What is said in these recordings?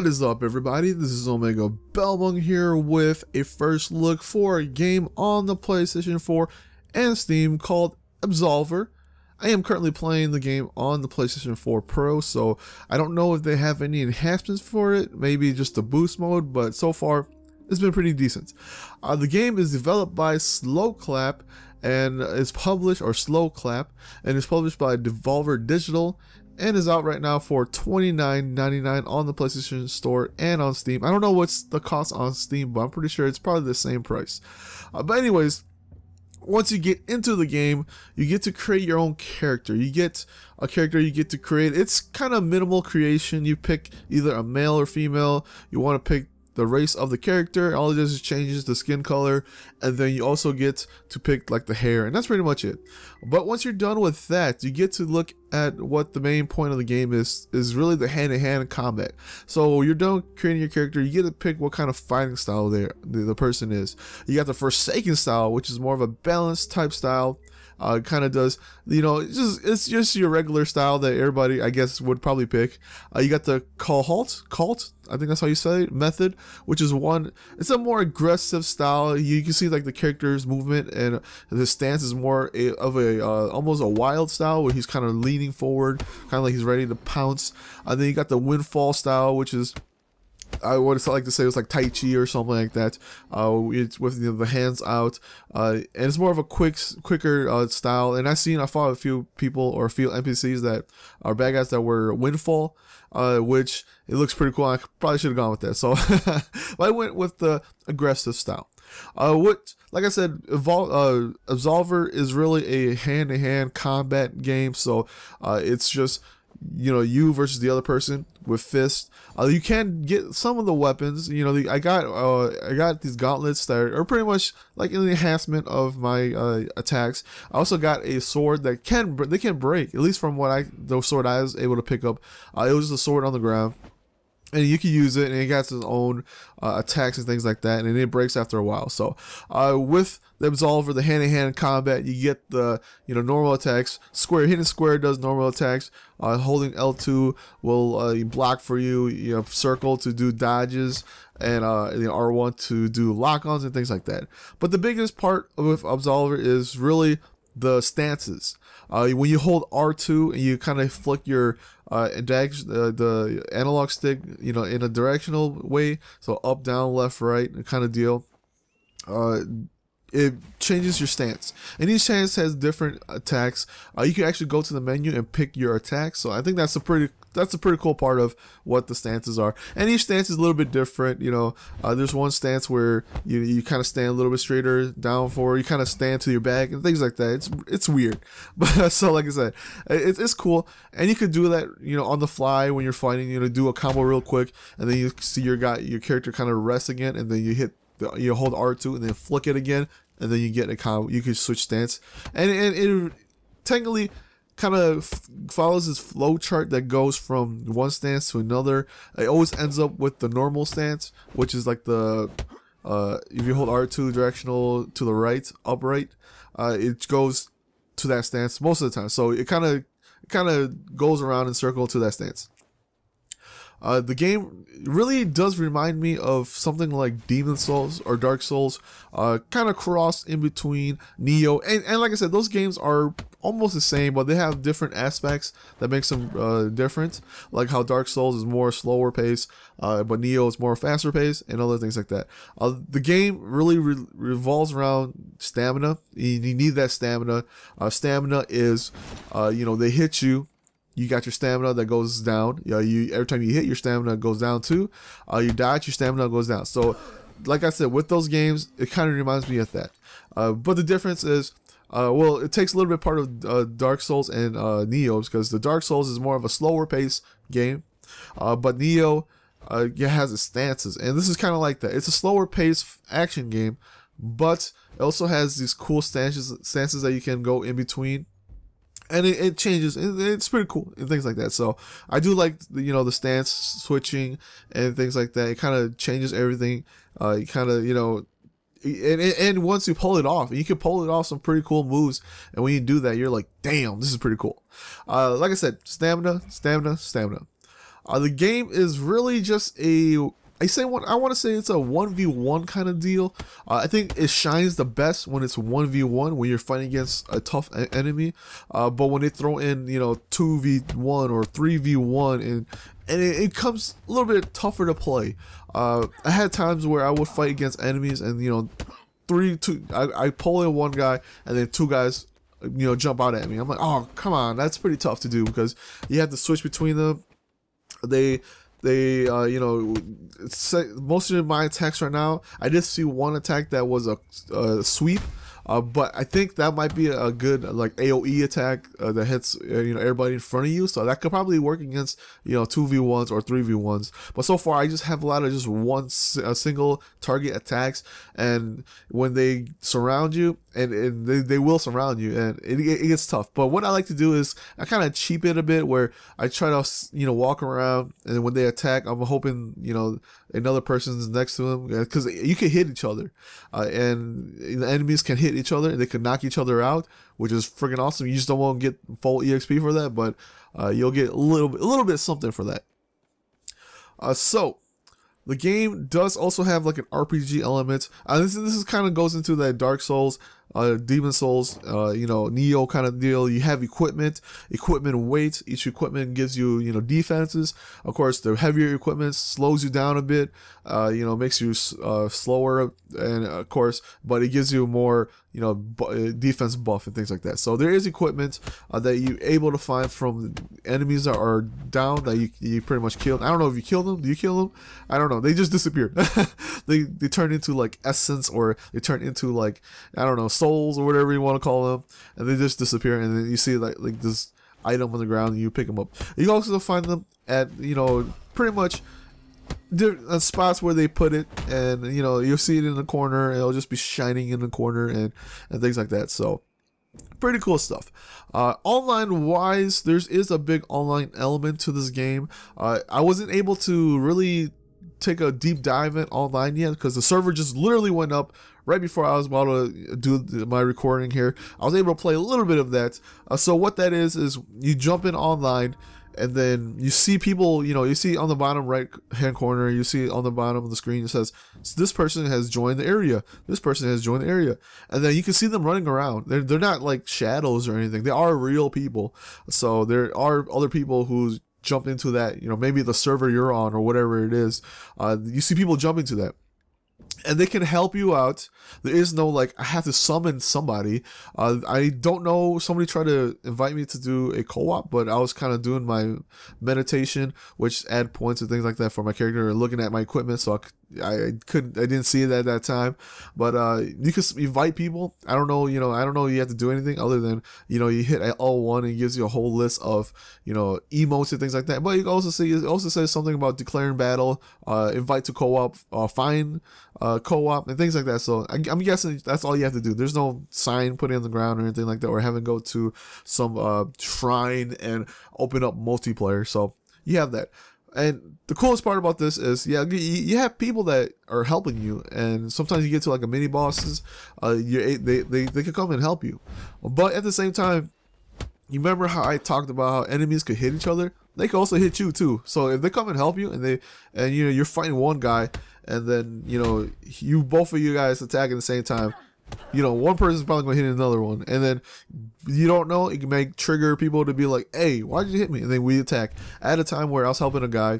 What is up, everybody? This is Omega Belmung here with a first look for a game on the PlayStation 4 and Steam called Absolver. I am currently playing the game on the PlayStation 4 Pro, so I don't know if they have any enhancements for it, maybe just the boost mode, but so far it's been pretty decent. The game is developed by Slowclap and is published, or Slowclap, and is published by Devolver Digital, and is out right now for $29.99 on the PlayStation Store and on Steam. I don't know what's the cost on Steam, but I'm pretty sure it's probably the same price. But anyways, once you get into the game, you get to create your own character. You get a character you get to create. It's kind of minimal creation. You pick either a male or female. You want to pick the race of the character. All it does is changes the skin color, and then you also get to pick like the hair, and that's pretty much it. But once you're done with that, you get to look at what the main point of the game is really the hand-to-hand combat. So you're done creating your character, you get to pick what kind of fighting style the person is. You got the Forsaken style, which is more of a balanced type style. Kind of does, you know, it's just your regular style that everybody, I guess, would probably pick. You got the cult, I think that's how you say it, method, which is it's a more aggressive style. You can see like the character's movement, and the stance is more of a almost a wild style, where he's kind of leaning forward, kind of like he's ready to pounce. Then you got the windfall style, which is, I would like to say it's like Tai Chi or something like that. It's with the hands out, and it's more of a quicker style. And I fought a few people or a few NPCs that are bad guys that were windfall, which it looks pretty cool. I probably should have gone with that, so but I went with the aggressive style. Like I said, Absolver is really a hand-to-hand combat game, so it's just, you know, you versus the other person with fists. You can get some of the weapons. You know, I got these gauntlets that are pretty much like an enhancement of my attacks. I also got a sword that can break, at least from the sword I was able to pick up. It was just a sword on the ground, and you can use it, and it got its own attacks and things like that, and it breaks after a while. So with the Absolver, the hand-to-hand combat, you get the normal attacks. Hitting square does normal attacks. Holding L2 will block for you. You know, circle to do dodges, and R1 to do lock-ons and things like that. But the biggest part with Absolver is really the stances. When you hold R2 and you kind of flick your the analog stick, you know, in a directional way, so up, down, left, right, kind of deal. It changes your stance, and each stance has different attacks. You can actually go to the menu and pick your attacks. So I think that's a pretty cool part of what the stances are. And each stance is a little bit different. You know, there's one stance where you kind of stand a little bit straighter down forward. You kind of stand to your back and things like that. It's weird, but so like I said, it's cool. And you could do that, you know, on the fly when you're fighting. You know, do a combo real quick, and then you see your character kind of rest again, and then you hold R2 and then flick it again, and then you get a combo. You can switch stance, and it technically kind of follows this flow chart that goes from one stance to another. It always ends up with the normal stance, which is like the if you hold R2 directional to the right, upright, it goes to that stance most of the time. So it kind of goes around in circle to that stance. The game really does remind me of something like Demon Souls or Dark Souls, kind of cross in between Neo, and like I said, those games are almost the same, but they have different aspects that makes them different, like how Dark Souls is more slower pace, but Neo is more faster pace, and other things like that. The game really revolves around stamina. You need that stamina. Stamina is, you know, they hit you. You got your stamina that goes down. Every time you hit, your stamina goes down too. You dodge, your stamina goes down. So, like I said, with those games, it kind of reminds me of that. But the difference is, well, it takes a little bit part of Dark Souls and Neo's, because the Dark Souls is more of a slower pace game, but Neo has its stances, and this is kind of like that. It's a slower pace action game, but it also has these cool stances that you can go in between. And it changes. It's pretty cool and things like that. So I do like the stance switching and things like that. It kind of changes everything. You kind of and once you pull it off, you can pull it off some pretty cool moves. And when you do that, you're like, damn, this is pretty cool. Like I said, stamina. The game is really just I want to say it's a 1v1 kind of deal. I think it shines the best when it's 1v1, when you're fighting against a tough enemy. But when they throw in, 2v1 or 3v1, and it comes a little bit tougher to play. I had times where I would fight against enemies, and I pull in one guy, and then two guys jump out at me. I'm like, oh, come on, that's pretty tough to do, because you have to switch between them. Most of my attacks right now, I did see one attack that was a sweep, but I think that might be a good like AoE attack that hits everybody in front of you. So that could probably work against 2v1s or 3v1s. But so far, I just have a lot of just a single target attacks, and when they surround you, and they will surround you, and it gets tough. But what I like to do is I kind of cheap it a bit, where I try to walk around, and when they attack, I'm hoping another person's next to them, because you can hit each other, and the enemies can hit each other, and they can knock each other out, which is freaking awesome. You just don't want to get full EXP for that, but you'll get a little bit something for that. So the game does also have like an RPG element. This is kind of goes into that Dark Souls, Demon Souls, Neo kind of deal. You have equipment weight. Each equipment gives you, defenses. Of course, the heavier equipment slows you down a bit, makes you slower, and of course, but it gives you more, defense buff and things like that. So there is equipment that you're able to find from enemies that are down, that you pretty much killed. I don't know if you kill them. Do you kill them? I don't know. They just disappeared. they turn into like essence, or they turn into like, I don't know, souls or whatever you want to call them, and they just disappear. And then you see like this item on the ground, and you pick them up. You can also find them at pretty much different spots where they put it, and you'll see it in the corner, and it'll just be shining in the corner, and things like that. So pretty cool stuff. Online wise, there is a big online element to this game. I wasn't able to really take a deep dive in online yet, because the server just literally went up right before I was about to do my recording here. I was able to play a little bit of that. So what that is you jump in online, and then you see people, you see on the bottom right hand corner, you see on the bottom of the screen, it says, this person has joined the area. This person has joined the area. And then you can see them running around. They're not like shadows or anything. They are real people. So there are other people who jump into that, maybe the server you're on or whatever it is. You see people jump into that, and they can help you out. There is no like, I have to summon somebody. I don't know, somebody tried to invite me to do a co-op, but I was kind of doing my meditation, which add points and things like that for my character, and looking at my equipment, so I didn't see it at that time. But you can invite people. I don't know, you have to do anything other than, you hit L1 and it gives you a whole list of, emotes and things like that. But you can also see, it also says something about declaring battle, invite to co-op, find co-op, and things like that. So I'm guessing that's all you have to do. There's no sign put in the ground or anything like that, or having to go to some shrine and open up multiplayer. So you have that. And the coolest part about this is, you have people that are helping you, and sometimes you get to like a mini bosses, they can come and help you. But at the same time, you remember how I talked about how enemies could hit each other? They can also hit you too. So if they come and help you, and you're fighting one guy, and then both of you guys attack at the same time, one person's probably gonna hit another one, and then you don't know, it may trigger people to be like, hey, why did you hit me? And then we attack. I had a time where I was helping a guy,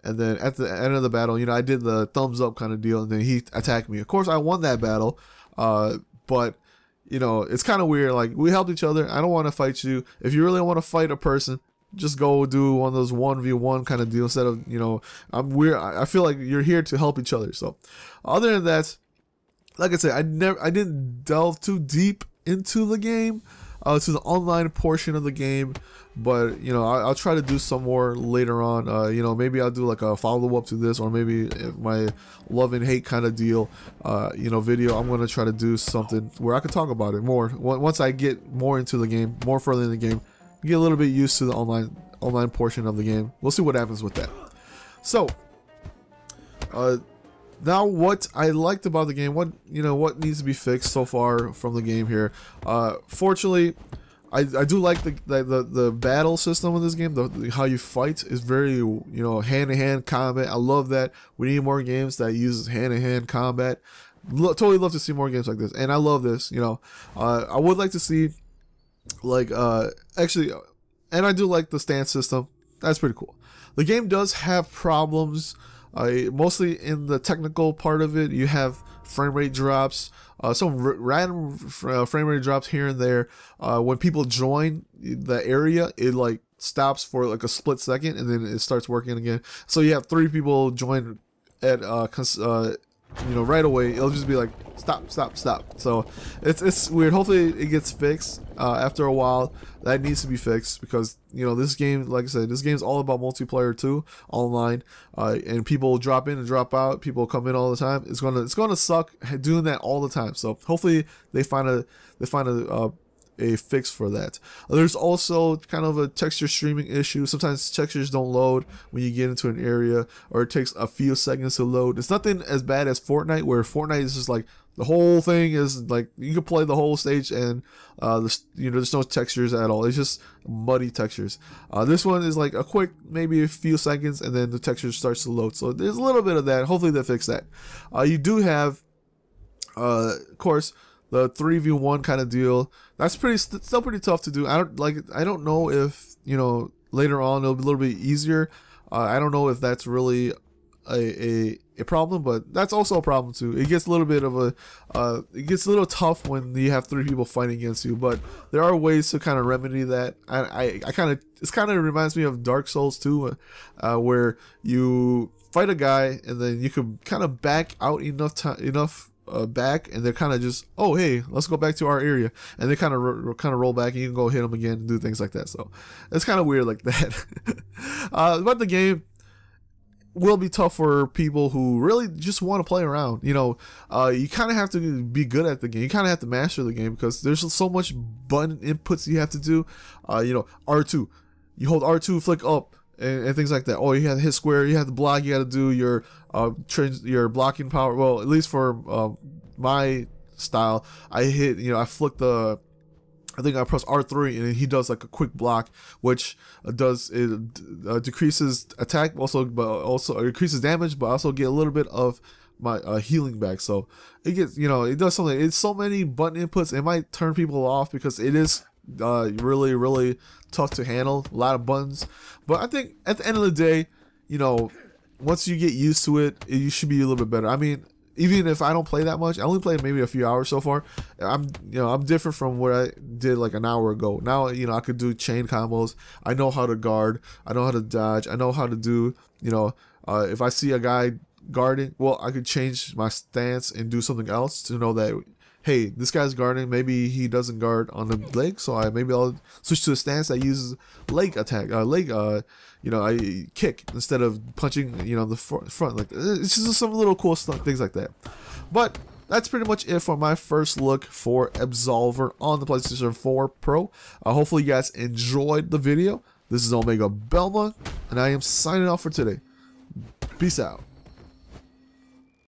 and then at the end of the battle, I did the thumbs up kind of deal, and then he attacked me. Of course, I won that battle, but it's kind of weird. Like, we helped each other. I don't want to fight you. If you really want to fight a person, just go do one of those 1v1 kind of deal instead of, I feel like you're here to help each other. So other than that, like I said, I didn't delve too deep into the game, to the online portion of the game, but I'll try to do some more later on. Maybe I'll do like a follow-up to this, or maybe my love and hate kind of deal, video. I'm gonna try to do something where I can talk about it more once I get more into the game, more further in the game, get a little bit used to the online portion of the game. We'll see what happens with that. So now, what I liked about the game, what needs to be fixed so far from the game here. Fortunately, I do like the battle system in this game. How you fight is very, you know, hand-to-hand combat. I love that. We need more games that use hand-to-hand combat. Totally love to see more games like this, and I love this. You know, I would like to see, like, actually, and I do like the stance system. That's pretty cool. The game does have problems, mostly in the technical part of it. You have frame rate drops, some random frame rate drops here and there. When people join the area, it like stops for like a split second, and then it starts working again. So you have 3 people join at you know, right away. It'll just be like stop, stop, stop. So it's weird. Hopefully it gets fixed after a while. That needs to be fixed, because, you know, this game, like I said, this game's all about multiplayer too, online, and people drop in and drop out. People come in all the time. It's gonna suck doing that all the time. So hopefully they find a fix for that. There's also kind of a texture streaming issue. Sometimes textures don't load when you get into an area, or it takes a few seconds to load. It's nothing as bad as Fortnite, where Fortnite is just like the whole thing is like you can play the whole stage and you know, there's no textures at all. It's just muddy textures. This one is like a quick, maybe a few seconds, and then the texture starts to load. So there's a little bit of that. Hopefully they fix that. You do have, of course, the 3v1 kind of deal. That's still pretty tough to do. I don't know if, you know, later on it'll be a little bit easier. I don't know if that's really a problem, but that's also a problem too. It gets a little bit of it gets a little tough when you have 3 people fighting against you, but there are ways to kind of remedy that. I kind of, it's kind of reminds me of Dark Souls 2, where you fight a guy and then you can kind of back out enough back, and they're kind of just, oh hey, let's go back to our area, and they kind of roll back, and you can go hit them again and do things like that. So it's kind of weird like that. But the game will be tough for people who really just want to play around. You know, you kind of have to be good at the game. You kind of have to master the game, because there's so much button inputs you have to do. You know, R2, you hold R2, flick up, and things like that. Oh, you have to hit square, you have to block, you got to do your blocking power. Well, at least for my style, I flick I think I press R3, and he does like a quick block, which decreases attack, but also increases damage, but also get a little bit of my healing back. So it gets, you know, it does something. It's so many button inputs, it might turn people off, because it is really tough to handle, a lot of buttons. But I think at the end of the day, you know, once you get used to it, you should be a little bit better. I mean, even if I don't play that much, I only played maybe a few hours so far. I'm different from what I did like an hour ago. Now, you know, I could do chain combos. I know how to guard. I know how to dodge. I know how to do, you know, if I see a guy guarding, well, I could change my stance and do something else to know that, hey, this guy's guarding. Maybe he doesn't guard on the leg, so maybe I'll switch to a stance that uses leg attack, you know, I kick instead of punching, you know, the front. Like, it's just some little cool stuff, things like that. But that's pretty much it for my first look for Absolver on the PlayStation 4 Pro. Hopefully you guys enjoyed the video. This is Omega Belmont, and I am signing off for today. Peace out.